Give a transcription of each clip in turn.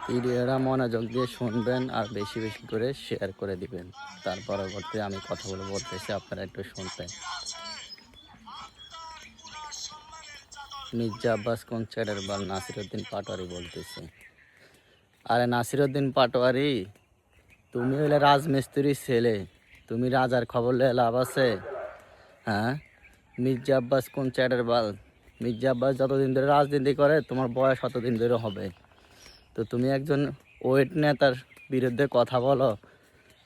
ভিডিওটা মনোযোগ দিয়ে শুনবেন আর বেশি বেশি করে শেয়ার করে দিবেন। তার পরবর্তী আমি কথাগুলো বলতেছি, আপনারা একটু শুনবেন। মির্জা আব্বাস কোন চ্যাটের বাল? নাসিরউদ্দিন পাটোয়ারি বলতেছি। আরে নাসিরউদ্দিন পাটোয়ারি, তুমি হইলে রাজমিস্ত্রির ছেলে, তুমি রাজার খবর লয়ে লাভ আছে? হ্যাঁ, মির্জা আব্বাস কোন চ্যাটের বাল? মির্জা আব্বাস যতদিন ধরে রাজনীতি করে তোমার বয়স ততদিন ধরে হবে। তো তুমি একজন ওয়েট নেতার বিরুদ্ধে কথা বলো?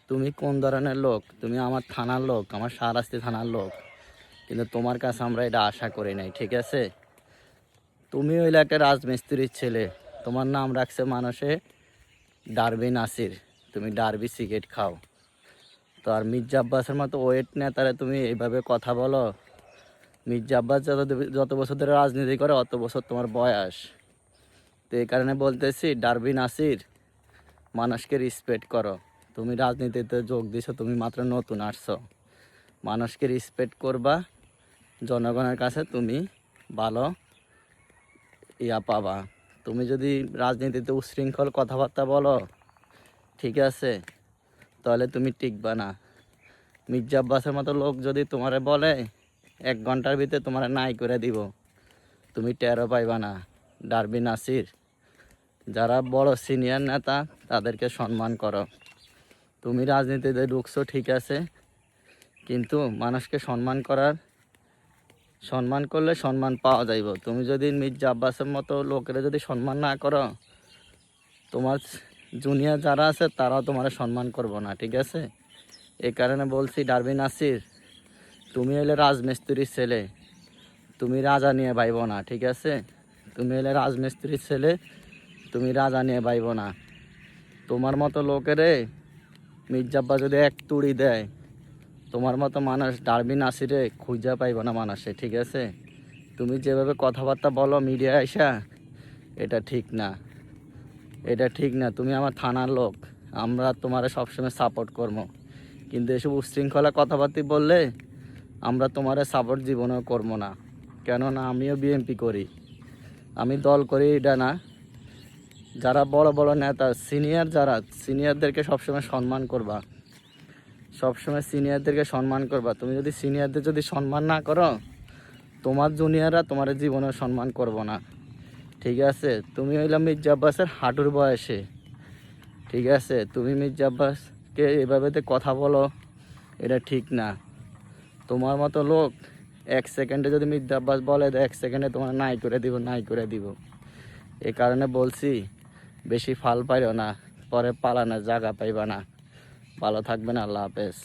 তুমি কোন ধরনের লোক? তুমি আমার থানার লোক, আমার শাহরাস্তি থানার লোক, কিন্তু তোমার কাছে আমরা এটা আশা করি নাই, ঠিক আছে? তুমি হইলে একটা রাজমিস্ত্রির ছেলে, তোমার নাম রাখছে মানুষে ডারবি নাসির, তুমি ডারবি সিগারেট খাও। তো আর মির্জা আব্বাসের মতো ওয়েট নেতারে তুমি এইভাবে কথা বলো? মির্জা আব্বাস যত বছর ধরে রাজনীতি করে অত বছর তোমার বয়স। তো এই কারণে বলতেছি, ডারবি নাসির, মানুষকে রেসপেক্ট করো। তুমি রাজনীতিতে যোগ দিছো, তুমি মাত্র নতুন আসছো, মানুষকে রেসপেক্ট করবা, জনগণের কাছে তুমি ভালো পাবা। তুমি যদি রাজনীতিতে উশৃঙ্খল কথাবার্তা বলো, ঠিক আছে, তাহলে তুমি টিকবা না। মির্জা আব্বাসের মতো লোক যদি তোমারে বলে 1 ঘন্টার ভিতরে তোমার নাই করে দিব, তুমি টেরও পাইবা না। ডারবি নাসির, যারা বড় সিনিয়র নেতা তাদেরকে সম্মান করো। তুমি রাজনীতিতে ঢুকছো, ঠিক আছে, কিন্তু মানুষকে সম্মান করলে সম্মান পাওয়া যাইব। তুমি যদি মির্জা আব্বাসের মতো লোকেরা যদি সম্মান না করো, তোমার জুনিয়র যারা আছে তারাও তোমার সম্মান করবো না, ঠিক আছে? এই কারণে বলছি, ডারবি নাসির, তুমি হলে রাজমিস্ত্রির ছেলে, তুমি রাজা নিয়ে বাইব না, ঠিক আছে? তুমি হলে রাজমিস্ত্রির ছেলে, তুমি রাজা নিয়ে বাইব না। তোমার মতো লোকেরে মির্জা আব্বাস যদি এক তুড়ি দেয়, তোমার মতো মানুষ ডারবি নাসিরে খুঁজা পাইব না মানুষে, ঠিক আছে? তুমি যেভাবে কথাবার্তা বলো মিডিয়া আইসা, এটা ঠিক না, এটা ঠিক না। তুমি আমার থানার লোক, আমরা তোমার সবসময় সাপোর্ট করবো, কিন্তু এসব উশৃঙ্খলা কথাবার্তা বললে আমরা তোমার সাপোর্ট জীবনেও করবো না। কেননা আমিও বিএনপি করি, আমি দল করি এটা না। যারা বড় বড় নেতা সিনিয়র, যারা সিনিয়রদেরকে সবসময় সম্মান করবা, সবসময় সিনিয়রদেরকে সম্মান করবা। তুমি যদি সিনিয়রদের যদি সম্মান না করো, তোমার জুনিয়ররা তোমার জীবনেও সম্মান করবো না, ঠিক আছে? তুমি হইলাম মির্জা আব্বাসের হাঁটুর বয়সে, ঠিক আছে? তুমি মির্জা আব্বাসকে এভাবে কথা বলো, এটা ঠিক না। তোমার মতো লোক 1 সেকেন্ডে যদি মির্জা আব্বাস বলে 1 সেকেন্ডে তোমার নাই করে দিব, নাই করে দিব। এই কারণে বলছি, বেশি ফাল পাইও না, পরে পালানোর জায়গা পাইবা না। ভালো থাকবেন, আল্লাহ হাফেজ।